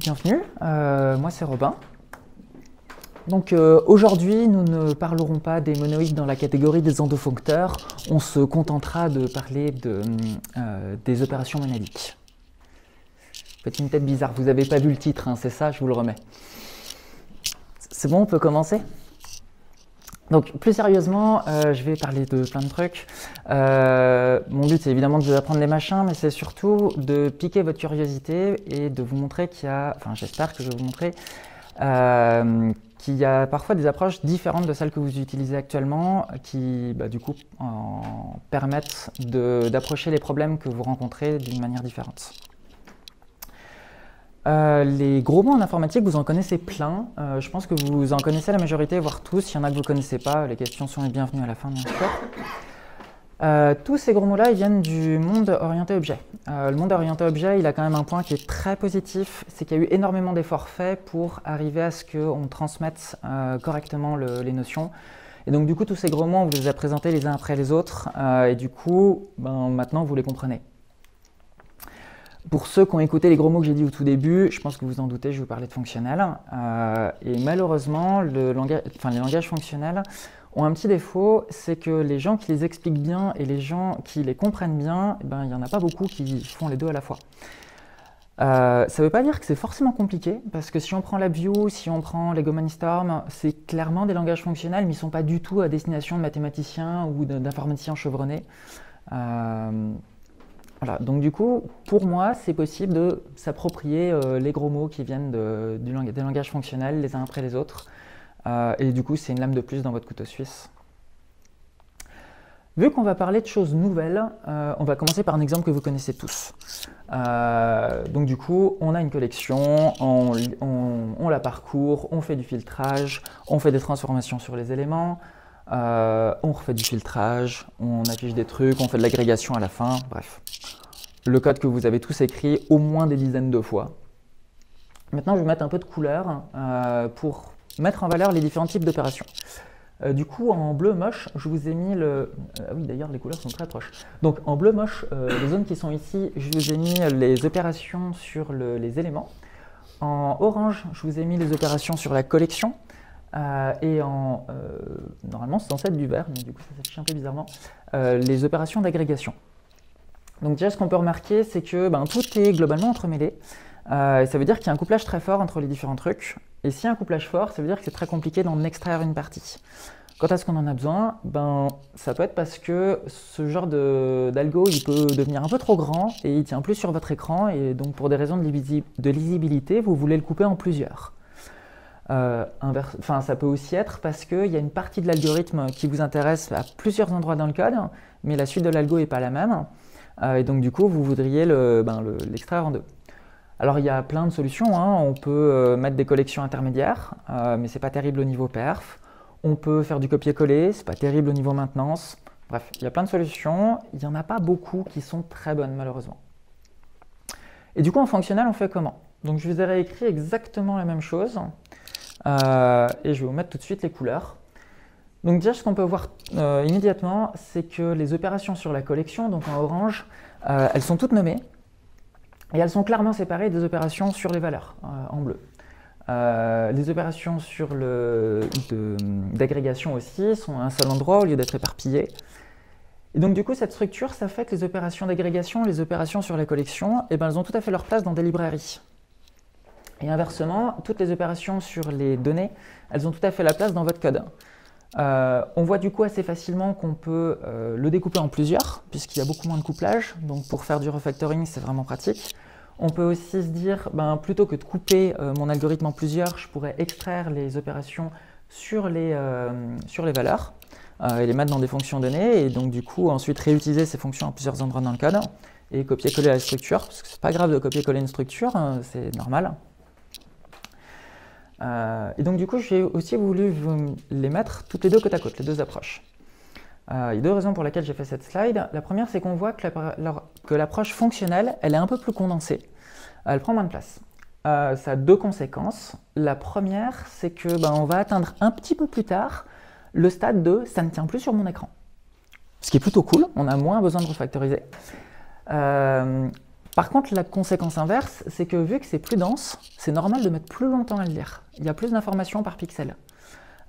Bienvenue, moi c'est Robin. Donc aujourd'hui, nous ne parlerons pas des monoïdes dans la catégorie des endofuncteurs, on se contentera de parler des opérations monadiques. Faites une tête bizarre, vous n'avez pas vu le titre, hein, c'est ça, je vous le remets. C'est bon, on peut commencer? Donc plus sérieusement, je vais parler de plein de trucs. Mon but c'est évidemment de vous apprendre les machins, mais c'est surtout de piquer votre curiosité et de vous montrer qu'il y a, enfin j'espère que je vais vous montrer, qu'il y a parfois des approches différentes de celles que vous utilisez actuellement qui du coup permettent d'approcher les problèmes que vous rencontrez d'une manière différente. Les gros mots en informatique, vous en connaissez plein. Je pense que vous en connaissez la majorité, voire tous. Il y en a que vous ne connaissez pas. Les questions sont les bienvenues à la fin, bien sûr. Tous ces gros mots-là, ils viennent du monde orienté objet. Le monde orienté objet, il a quand même un point qui est très positif, c'est qu'il y a eu énormément d'efforts faits pour arriver à ce qu'on transmette correctement les notions. Et donc du coup, tous ces gros mots, on vous les a présentés les uns après les autres, et du coup, maintenant, vous les comprenez. Pour ceux qui ont écouté les gros mots que j'ai dit au tout début, je pense que vous en doutez, je vais vous parler de fonctionnel. Et malheureusement, les langages fonctionnels ont un petit défaut, c'est que les gens qui les expliquent bien et les gens qui les comprennent bien, il n'y en a pas beaucoup qui font les deux à la fois. Ça ne veut pas dire que c'est forcément compliqué, parce que si on prend LabVIEW, si on prend Lego Mindstorm, c'est clairement des langages fonctionnels, mais ils ne sont pas du tout à destination de mathématiciens ou d'informaticiens chevronnés. Voilà, donc du coup, pour moi, c'est possible de s'approprier les gros mots qui viennent des langages fonctionnels les uns après les autres. Et du coup, c'est une lame de plus dans votre couteau suisse. Vu qu'on va parler de choses nouvelles, on va commencer par un exemple que vous connaissez tous. Donc du coup, on a une collection, on la parcourt, on fait du filtrage, on fait des transformations sur les éléments, on refait du filtrage, on affiche des trucs, on fait de l'agrégation à la fin, bref. Le code que vous avez tous écrit au moins des dizaines de fois. Maintenant, je vais mettre un peu de couleur pour mettre en valeur les différents types d'opérations. Du coup, en bleu moche, je vous ai mis oui, d'ailleurs, les couleurs sont très proches. Donc, en bleu moche, les zones qui sont ici, je vous ai mis les opérations sur les éléments. En orange, je vous ai mis les opérations sur la collection. Et normalement, c'est censé être du vert, mais du coup, ça s'affiche un peu bizarrement, les opérations d'agrégation. Donc déjà, ce qu'on peut remarquer, c'est que tout est globalement entremêlé. Ça veut dire qu'il y a un couplage très fort entre les différents trucs. Et s'il y a un couplage fort, ça veut dire que c'est très compliqué d'en extraire une partie. Quand est-ce qu'on en a besoin? Ça peut être parce que ce genre d'algo, il peut devenir un peu trop grand et il tient plus sur votre écran. Et donc, pour des raisons de lisibilité, vous voulez le couper en plusieurs. Ça peut aussi être parce qu'il y a une partie de l'algorithme qui vous intéresse à plusieurs endroits dans le code, mais la suite de l'algo n'est pas la même. Et donc, du coup, vous voudriez l'extraire en deux. Alors, il y a plein de solutions, hein. On peut mettre des collections intermédiaires, mais ce n'est pas terrible au niveau perf. On peut faire du copier-coller, ce n'est pas terrible au niveau maintenance. Bref, il y a plein de solutions. Il n'y en a pas beaucoup qui sont très bonnes, malheureusement. Et du coup, en fonctionnel, on fait comment? Donc, je vous ai réécrit exactement la même chose. Et je vais vous mettre tout de suite les couleurs. Donc déjà, ce qu'on peut voir immédiatement, c'est que les opérations sur la collection, donc en orange, elles sont toutes nommées. Et elles sont clairement séparées des opérations sur les valeurs, en bleu. Les opérations d'agrégation aussi sont à un seul endroit au lieu d'être éparpillées. Et donc du coup, cette structure, ça fait que les opérations d'agrégation, les opérations sur la collection, elles ont tout à fait leur place dans des librairies. Et inversement, toutes les opérations sur les données, elles ont tout à fait la place dans votre code. On voit du coup assez facilement qu'on peut le découper en plusieurs, puisqu'il y a beaucoup moins de couplage. Donc pour faire du refactoring, c'est vraiment pratique. On peut aussi se dire, plutôt que de couper mon algorithme en plusieurs, je pourrais extraire les opérations sur les valeurs et les mettre dans des fonctions données. Et donc du coup, ensuite réutiliser ces fonctions à plusieurs endroits dans le code et copier-coller la structure, parce que c'est pas grave de copier-coller une structure, c'est normal. Et donc du coup, j'ai aussi voulu les mettre toutes les deux côte à côte, les deux approches. Il y a deux raisons pour lesquelles j'ai fait cette slide. La première, c'est qu'on voit que l'approche fonctionnelle, elle est un peu plus condensée. Elle prend moins de place. Ça a deux conséquences. La première, c'est que on va atteindre un petit peu plus tard le stade de « ça ne tient plus sur mon écran ». Ce qui est plutôt cool, on a moins besoin de refactoriser. Par contre, la conséquence inverse, c'est que vu que c'est plus dense, c'est normal de mettre plus longtemps à le lire. Il y a plus d'informations par pixel.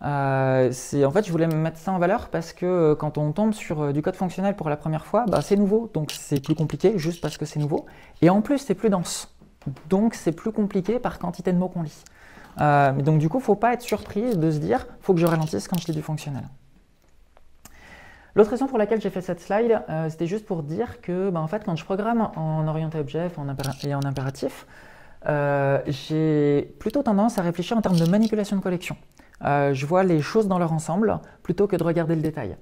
En fait, je voulais mettre ça en valeur parce que quand on tombe sur du code fonctionnel pour la première fois, bah, c'est nouveau, donc c'est plus compliqué juste parce que c'est nouveau. Et en plus, c'est plus dense, donc c'est plus compliqué par quantité de mots qu'on lit. Donc du coup, il ne faut pas être surpris de se dire « faut que je ralentisse quand je lis du fonctionnel ». L'autre raison pour laquelle j'ai fait cette slide, c'était juste pour dire que en fait, quand je programme en orienté objet et en impératif, j'ai plutôt tendance à réfléchir en termes de manipulation de collection. Je vois les choses dans leur ensemble plutôt que de regarder le détail.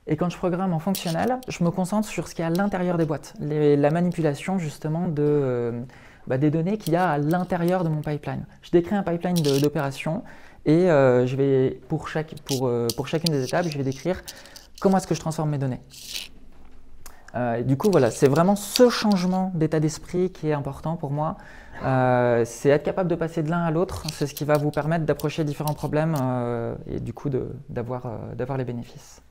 Et quand je programme en fonctionnel, je me concentre sur ce qu'il y a à l'intérieur des boîtes, la manipulation justement des données qu'il y a à l'intérieur de mon pipeline. Je décris un pipeline d'opérations et je vais, pour chacune des étapes, je vais décrire comment est-ce que je transforme mes données. Et du coup, voilà, c'est vraiment ce changement d'état d'esprit qui est important pour moi. C'est être capable de passer de l'un à l'autre, c'est ce qui va vous permettre d'approcher différents problèmes et du coup d'avoir les bénéfices.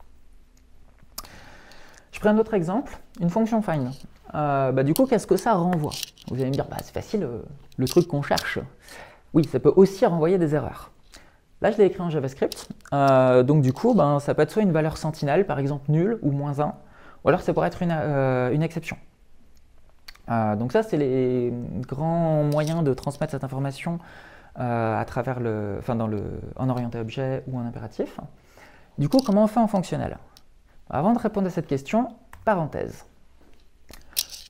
Je prends un autre exemple, une fonction find. Du coup, qu'est-ce que ça renvoie? Vous allez me dire, c'est facile, le truc qu'on cherche. Oui, ça peut aussi renvoyer des erreurs. Là, je l'ai écrit en JavaScript, donc du coup, ça peut être soit une valeur sentinelle, par exemple nul ou -1, ou alors ça pourrait être une exception. Donc ça, c'est les grands moyens de transmettre cette information à travers en orienté objet ou en impératif. Du coup, comment on fait en fonctionnel? Avant de répondre à cette question, parenthèse.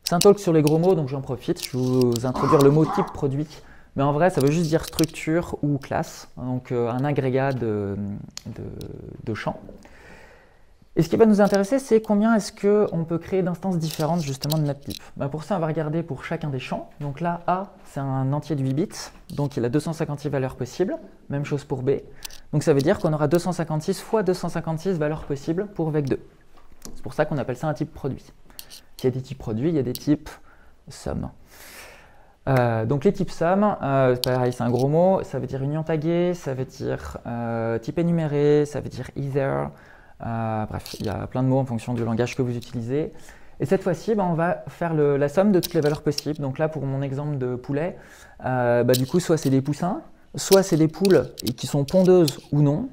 C'est un talk sur les gros mots, donc j'en profite, je vais vous introduire le mot type produit. Mais en vrai, ça veut juste dire structure ou classe, donc un agrégat de champs. Et ce qui va nous intéresser, c'est combien est-ce qu'on peut créer d'instances différentes justement de notre type. Pour ça, on va regarder pour chacun des champs. Donc là, A, c'est un entier de 8 bits, donc il a 256 valeurs possibles. Même chose pour B. Donc ça veut dire qu'on aura 256 fois 256 valeurs possibles pour vec2. C'est pour ça qu'on appelle ça un type produit. Il y a des types produits, il y a des types somme. Donc les types somme, pareil, c'est un gros mot, ça veut dire union taguée, ça veut dire type énuméré, ça veut dire either, bref, il y a plein de mots en fonction du langage que vous utilisez. Et cette fois-ci, on va faire la somme de toutes les valeurs possibles. Donc là, pour mon exemple de poulet, du coup, soit c'est des poussins, soit c'est des poules qui sont pondeuses ou non,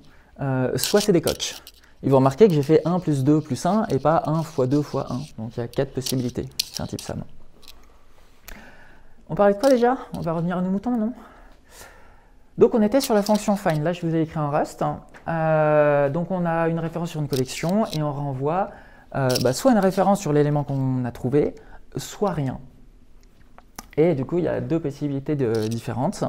soit c'est des coqs. Et vous remarquez que j'ai fait 1 plus 2 plus 1 et pas 1 fois 2 fois 1. Donc il y a 4 possibilités, c'est un type somme. On parlait de quoi déjà? On va revenir à nos moutons, non? Donc on était sur la fonction find, là je vous ai écrit en Rust. Donc on a une référence sur une collection et on renvoie soit une référence sur l'élément qu'on a trouvé, soit rien. Et du coup il y a deux possibilités différentes.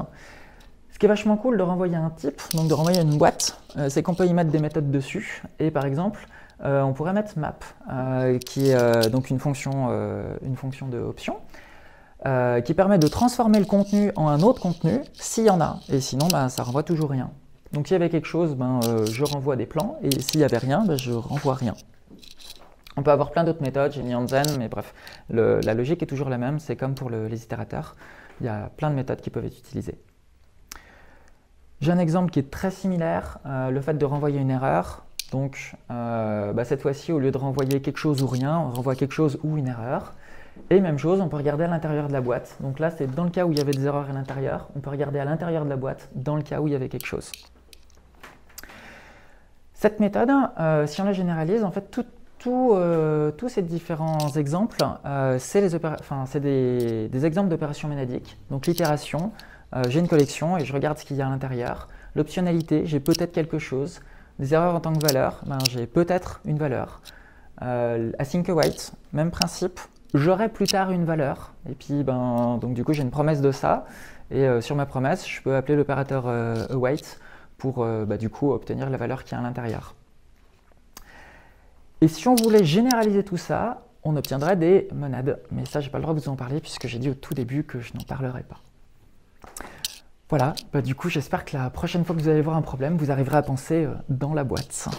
Ce qui est vachement cool de renvoyer un type, donc de renvoyer une boîte, c'est qu'on peut y mettre des méthodes dessus. Et par exemple, on pourrait mettre map, qui est donc une fonction de option. Qui permet de transformer le contenu en un autre contenu, s'il y en a, et sinon ça renvoie toujours rien. Donc s'il y avait quelque chose, je renvoie des plans, et s'il n'y avait rien, je renvoie rien. On peut avoir plein d'autres méthodes, j'ai mis en zen, mais bref, la logique est toujours la même, c'est comme pour les itérateurs, il y a plein de méthodes qui peuvent être utilisées. J'ai un exemple qui est très similaire, le fait de renvoyer une erreur. Donc cette fois-ci, au lieu de renvoyer quelque chose ou rien, on renvoie quelque chose ou une erreur. Et même chose, on peut regarder à l'intérieur de la boîte. Donc là, c'est dans le cas où il y avait des erreurs à l'intérieur. On peut regarder à l'intérieur de la boîte dans le cas où il y avait quelque chose. Cette méthode, si on la généralise, en fait, tous ces différents exemples, c'est des exemples d'opérations ménadiques. Donc l'itération, j'ai une collection et je regarde ce qu'il y a à l'intérieur. L'optionnalité, j'ai peut-être quelque chose. Des erreurs en tant que valeur, j'ai peut-être une valeur. Async await, même principe. J'aurai plus tard une valeur, et puis donc du coup j'ai une promesse de ça, et sur ma promesse je peux appeler l'opérateur await pour du coup obtenir la valeur qui est à l'intérieur. Et si on voulait généraliser tout ça, on obtiendrait des monades, mais ça j'ai pas le droit de vous en parler puisque j'ai dit au tout début que je n'en parlerai pas. Voilà, du coup j'espère que la prochaine fois que vous allez voir un problème, vous arriverez à penser dans la boîte.